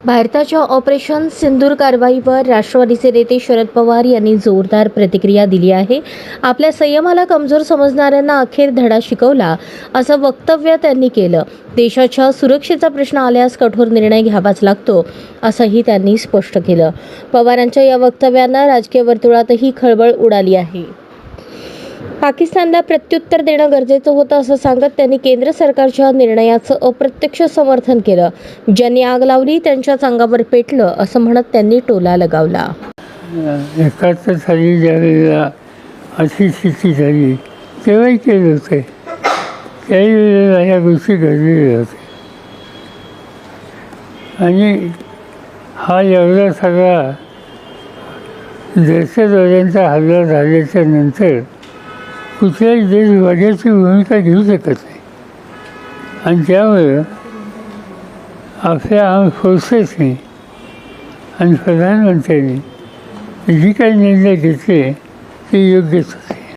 भारताच्या ऑपरेशन सिंदूर कारवाईवर राष्ट्रवादीचे नेते शरद पवार यांनी जोरदार प्रतिक्रिया दिली आहे. आपल्या संयमाला कमजोर समजणाऱ्यांना अखेर धडा शिकवला असं वक्तव्य त्यांनी केलं. देशाच्या सुरक्षेचा प्रश्न आल्यास कठोर निर्णय घ्यावाच लागतो असंही त्यांनी स्पष्ट केलं. पवारांच्या या वक्तव्यानं राजकीय वर्तुळातही खळबळ उडाली आहे. पाकिस्तानला प्रत्युत्तर देणं गरजेचं होतं असं सांगत त्यांनी केंद्र सरकारच्या निर्णयाचं अप्रत्यक्ष समर्थन केलं. ज्यांनी आग लावली त्यांच्याच अंगावर पेटलं असं म्हणत त्यांनी टोला लगावला. 71 साली ज्यावेळेला अशी स्थिती झाली तेव्हाही केलं होते. त्याही वेळेला ह्या गोष्टी घडलेल्या होत्या आणि हा एवढा सगळा दहशतवाद्यांचा हल्ला झाल्याच्या नंतर कुठल्याही देश वाढीची भूमिका घेऊ शकत नाही आणि त्यामुळे आपल्या आर्म फोर्सेसने आणि प्रधानमंत्र्यांनी जी काही निर्णय घेतले ते योग्यच होते.